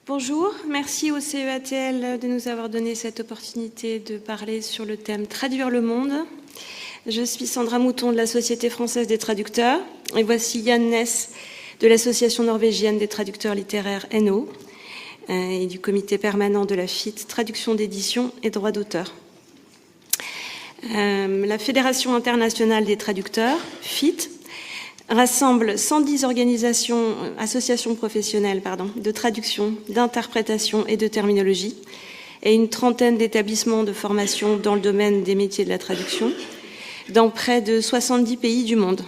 Bonjour, merci au CEATL de nous avoir donné cette opportunité de parler sur le thème « Traduire le monde ». Je suis Sandra Mouton de la Société française des traducteurs et voici Naess de l'Association norvégienne des traducteurs littéraires NO et du comité permanent de la FIT, traduction d'édition et droit d'auteur. La Fédération internationale des traducteurs, FIT, rassemble 110 associations professionnelles de traduction, d'interprétation et de terminologie, et une trentaine d'établissements de formation dans le domaine des métiers de la traduction, dans près de 70 pays du monde.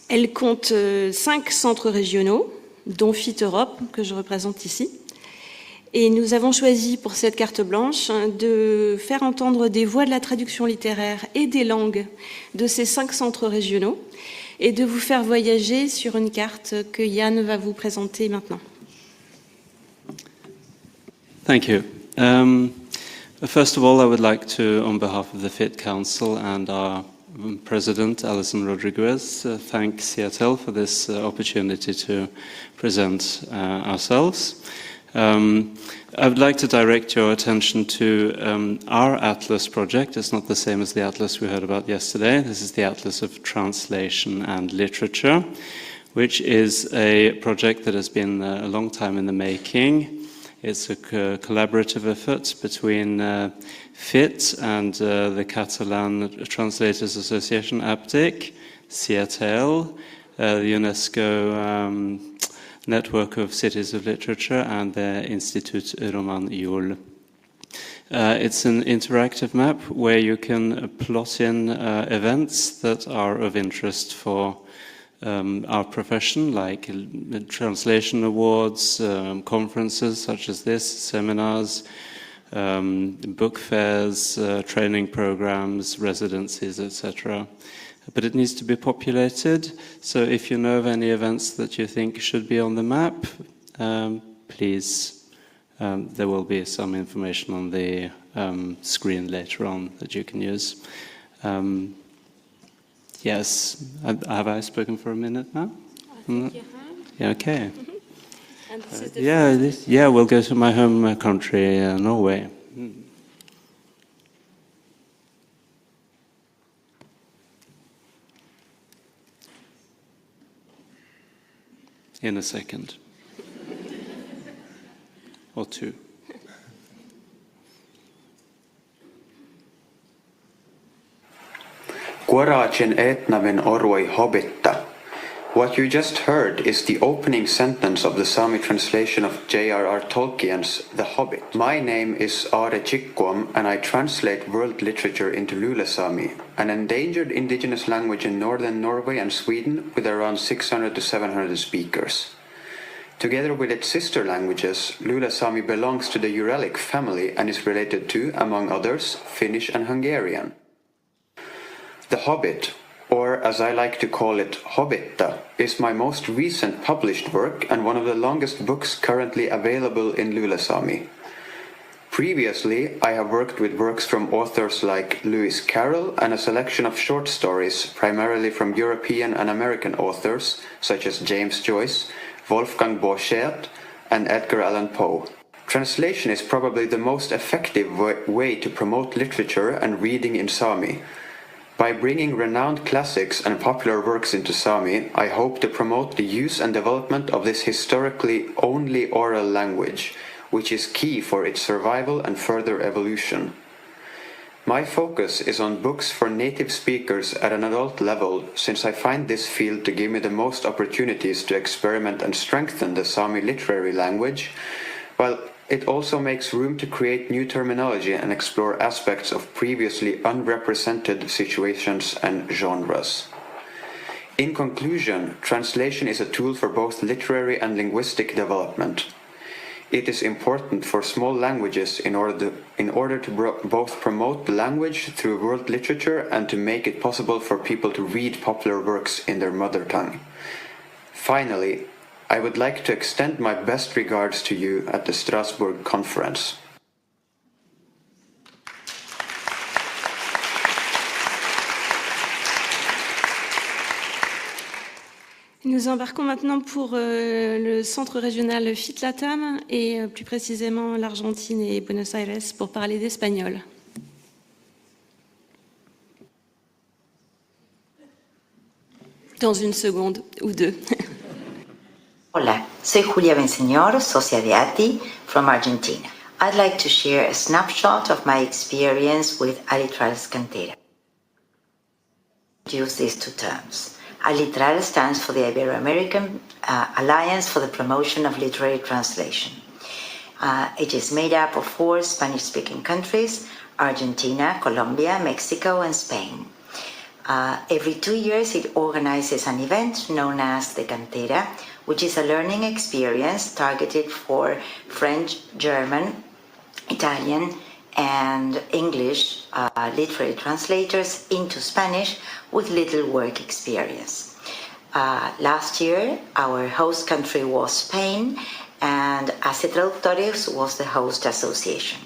Elle compte 5 centres régionaux, dont FIT Europe, que je représente ici. Et nous avons choisi pour cette carte blanche de faire entendre des voix de la traduction littéraire et des langues de ces 5 centres régionaux et de vous faire voyager sur une carte que Yann va vous présenter maintenant. Thank you. First of all, I would like to, on behalf of the FIT Council and our President, Alison Rodriguez, thank CEATL for this opportunity to present ourselves. I would like to direct your attention to our Atlas project. It's not the same as the Atlas we heard about yesterday. This is the Atlas of Translation and Literature, which is a project that has been a long time in the making. It's a collaborative effort between FIT and the Catalan Translators Association, APTIC, CEATL, the UNESCO Network of Cities of Literature, and the Institut Roman Jul. It's an interactive map where you can plot in events that are of interest for our profession, like translation awards, conferences such as this, seminars, book fairs, training programs, residencies, etc. But it needs to be populated, so if you know of any events that you think should be on the map, please, there will be some information on the screen later on that you can use. Yes, have I spoken for a minute now? I think you have. Yeah, okay. And this is the we'll go to my home country, Norway. In a second. Or two. Kuoraachen etnaven oroi hobitta. What you just heard is the opening sentence of the Sami translation of J.R.R. Tolkien's The Hobbit. My name is Are Chikkom and I translate world literature into Lule Sami, an endangered indigenous language in northern Norway and Sweden with around 600 to 700 speakers. Together with its sister languages, Lule Sami belongs to the Uralic family and is related to, among others, Finnish and Hungarian. The Hobbit, or as I like to call it, Hobitta, is my most recent published work and one of the longest books currently available in Lule Sami. Previously, I have worked with works from authors like Lewis Carroll and a selection of short stories, primarily from European and American authors such as James Joyce, Wolfgang Borchardt, and Edgar Allan Poe. Translation is probably the most effective way to promote literature and reading in Sami. By bringing renowned classics and popular works into Sami, I hope to promote the use and development of this historically only oral language, which is key for its survival and further evolution. My focus is on books for native speakers at an adult level, since I find this field to give me the most opportunities to experiment and strengthen the Sami literary language, while it also makes room to create new terminology and explore aspects of previously unrepresented situations and genres. In conclusion, translation is a tool for both literary and linguistic development. It is important for small languages in order to both promote the language through world literature and to make it possible for people to read popular works in their mother tongue. Finally, I would like to extend my best regards to you at the Strasbourg conference. Nous embarquons maintenant pour le centre régional FIT-LATAM et plus précisément l'Argentine et Buenos Aires pour parler d'espagnol. Dans une seconde ou deux. Hola, soy Julia Benseñor, socia de ATI from Argentina. I'd like to share a snapshot of my experience with Alitral's Cantera. Use these two terms. Alitral stands for the Ibero-American Alliance for the Promotion of Literary Translation. It is made up of 4 Spanish-speaking countries: Argentina, Colombia, Mexico, and Spain. Every 2 years it organizes an event known as the Cantera, which is a learning experience targeted for French, German, Italian, and English literary translators into Spanish with little work experience. Last year, our host country was Spain, and as Traducteurs was the host association.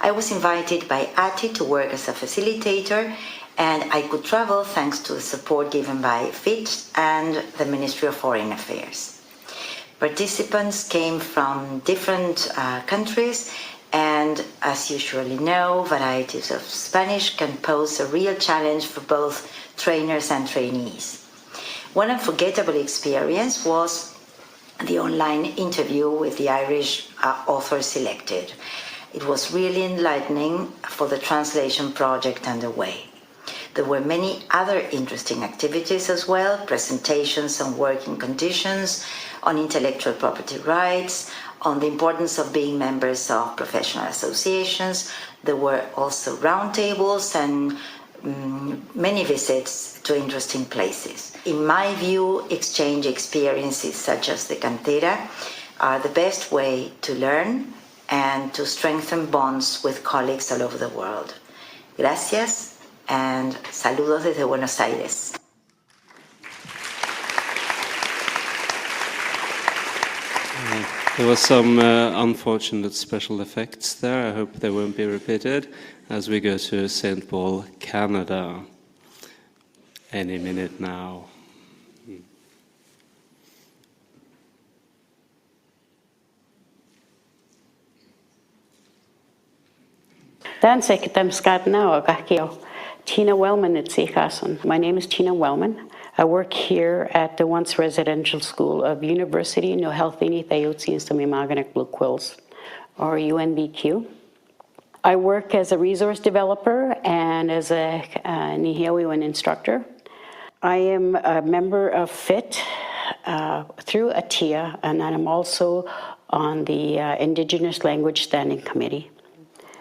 I was invited by ATI to work as a facilitator, and I could travel thanks to the support given by FIT and the Ministry of Foreign Affairs. Participants came from different countries, and as you surely know, varieties of Spanish can pose a real challenge for both trainers and trainees. One unforgettable experience was the online interview with the Irish author selected. It was really enlightening for the translation project underway. There were many other interesting activities as well, presentations on working conditions, on intellectual property rights, on the importance of being members of professional associations. There were also roundtables and many visits to interesting places. In my view, exchange experiences such as the Cantera are the best way to learn and to strengthen bonds with colleagues all over the world. Gracias and saludos desde Buenos Aires. There were some unfortunate special effects there. I hope they won't be repeated as we go to St. Paul, Canada, any minute now. Tina Wellman at CEATL. My name is Tina Wellman. I work here at the once residential school of University no Healthini Thayotsi Stamimaganek Blue Quills, or UNBQ. I work as a resource developer and as a Nihiawiwan instructor. I am a member of FIT through ATIA, and I'm also on the Indigenous Language Standing Committee.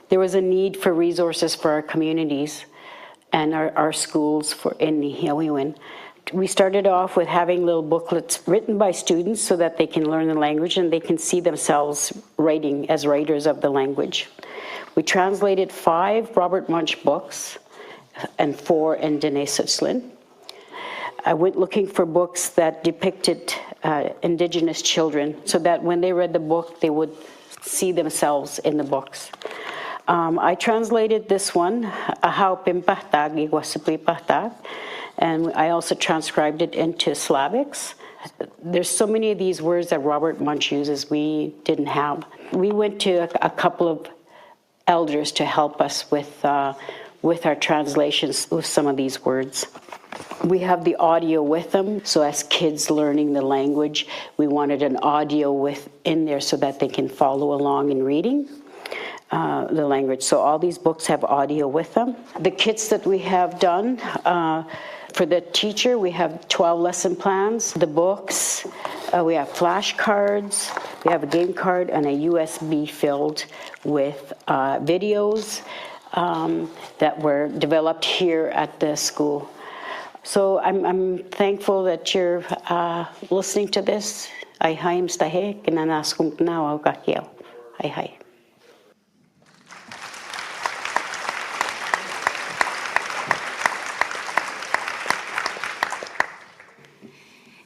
There was a need for resources for our communities and our schools in Nihiawiwan. We started off with having little booklets written by students so that they can learn the language and they can see themselves writing as writers of the language. We translated 5 Robert Munch books and 4 in Dene Sutzlin. I went looking for books that depicted Indigenous children so that when they read the book, they would see themselves in the books. I translated this one, and I also transcribed it into Slavics. There's so many of these words that Robert Munch uses we didn't have. We went to a couple of elders to help us with our translations with some of these words. We have the audio with them, so as kids learning the language, we wanted an audio in there so that they can follow along in reading the language. So all these books have audio with them. The kits that we have done, for the teacher, we have 12 lesson plans, the books, we have flashcards, we have a game card and a USB filled with videos that were developed here at the school. So I'm thankful that you're listening to this. Ai hai mstahe kinanaskum now kakiel. Ai hai.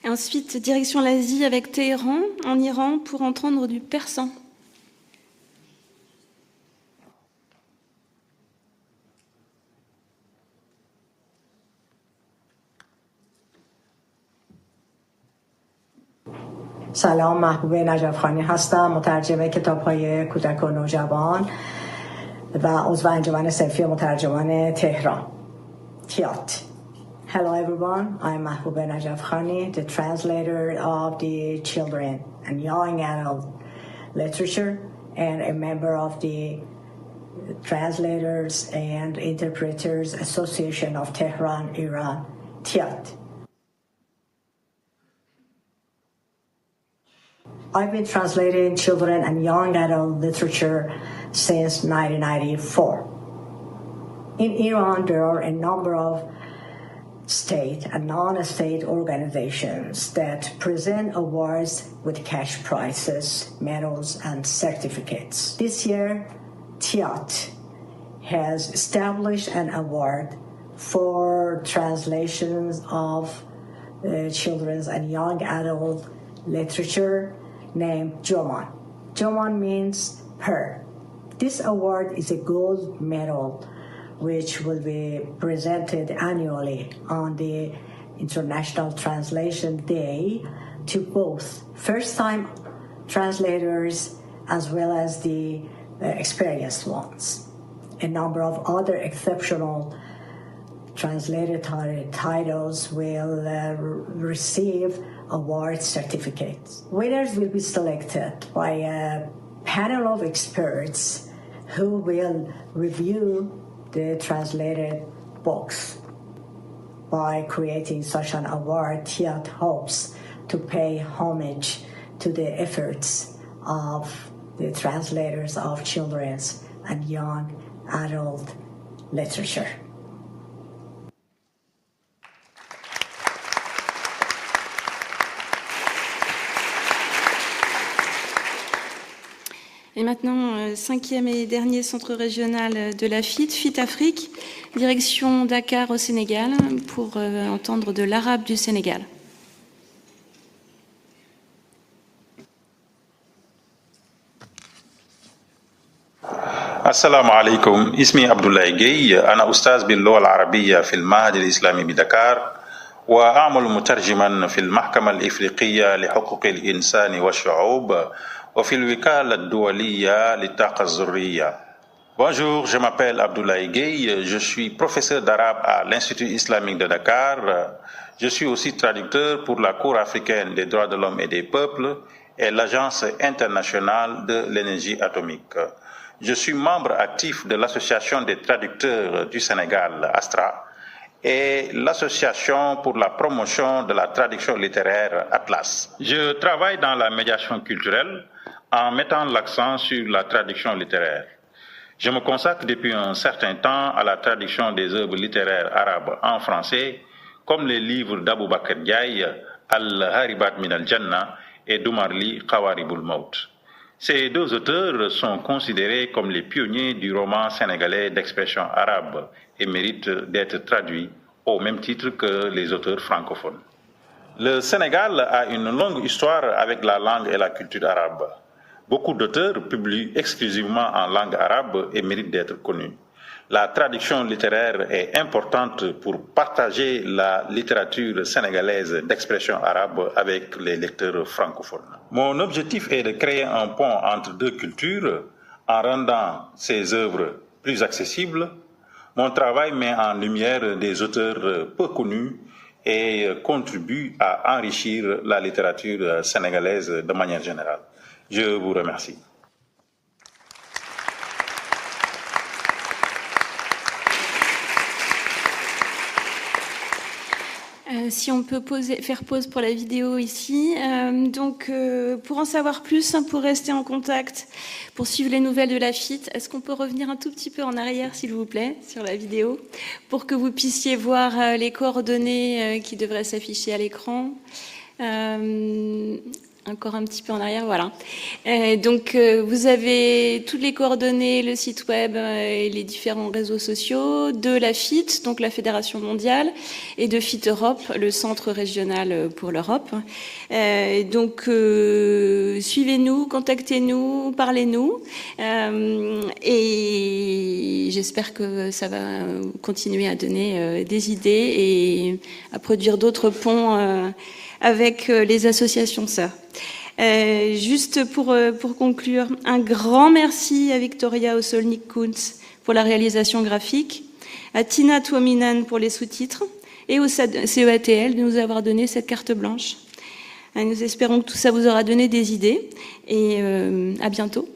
Ensuite, direction l'Asie avec Téhéran, en Iran, pour entendre du persan. سلام، محبوبه نجفخانی هستم، مترجم کتاب‌های کودک و نوجوان و عضو انجمن صنفی مترجمان تهران CEATL. Hello everyone, I'm Mahbouba Najafkhani, the translator of the children and young adult literature and a member of the Translators and Interpreters Association of Tehran, Iran, CEATL. I've been translating children and young adult literature since 1994. In Iran, there are a number of state and non-state organizations that present awards with cash prizes, medals, and certificates. This year, CEATL has established an award for translations of children's and young adult literature named Joman. Joman means pearl. This award is a gold medal which will be presented annually on the International Translation Day to both first-time translators as well as the experienced ones. A number of other exceptional translated titles will receive award certificates. Winners will be selected by a panel of experts who will review the translated books. By creating such an award, CEATL hopes to pay homage to the efforts of the translators of children's and young adult literature. Et maintenant, cinquième et dernier centre régional de la FIT Afrique, direction Dakar au Sénégal, pour entendre de l'arabe du Sénégal. السلام عليكم، اسمي عبد الله جي، أنا أستاذ باللغة العربية في المعهد الإسلامي بدكار، وأعمل مترجما في المحكمة الإفريقية لحقوق الإنسان والشعوب وفي الوكالة الدولية للطاقة الذرية. Bonjour, je m'appelle Abdoulaye Gueye, je suis professeur d'arabe à l'Institut islamique de Dakar. Je suis aussi traducteur pour la Cour africaine des droits de l'homme et des peuples et l'Agence internationale de l'énergie atomique. Je suis membre actif de l'Association des traducteurs du Sénégal, ASTRA, et l'Association pour la promotion de la traduction littéraire, Atlas. Je travaille dans la médiation culturelle en mettant l'accent sur la traduction littéraire. Je me consacre depuis un certain temps à la traduction des œuvres littéraires arabes en français, comme les livres d'Abou Bakr Diaye, Al-Haribat min al-Jannah et d'Oumarli Qawaribul Maut. Ces deux auteurs sont considérés comme les pionniers du roman sénégalais d'expression arabe et méritent d'être traduits au même titre que les auteurs francophones. Le Sénégal a une longue histoire avec la langue et la culture arabe. Beaucoup d'auteurs publient exclusivement en langue arabe et méritent d'être connus. La traduction littéraire est importante pour partager la littérature sénégalaise d'expression arabe avec les lecteurs francophones. Mon objectif est de créer un pont entre deux cultures en rendant ces œuvres plus accessibles. Mon travail met en lumière des auteurs peu connus et contribue à enrichir la littérature sénégalaise de manière générale. Je vous remercie. Si on peut faire pause pour la vidéo ici. Pour en savoir plus, pour rester en contact, pour suivre les nouvelles de la FIT, est-ce qu'on peut revenir un tout petit peu en arrière, s'il vous plaît, sur la vidéo, pour que vous puissiez voir les coordonnées qui devraient s'afficher à l'écran. Encore un petit peu en arrière, voilà. Vous avez toutes les coordonnées, le site web et les différents réseaux sociaux de la FIT, donc la Fédération mondiale, et de FIT Europe, le centre régional pour l'Europe. Suivez-nous, contactez-nous, parlez-nous, et j'espère que ça va continuer à donner des idées et à produire d'autres ponts avec les associations sœurs. Juste pour conclure, un grand merci à Victoria Osolnik-Kuntz pour la réalisation graphique, à Tina Tuominen pour les sous-titres et au CEATL de nous avoir donné cette carte blanche. Nous espérons que tout ça vous aura donné des idées et à bientôt.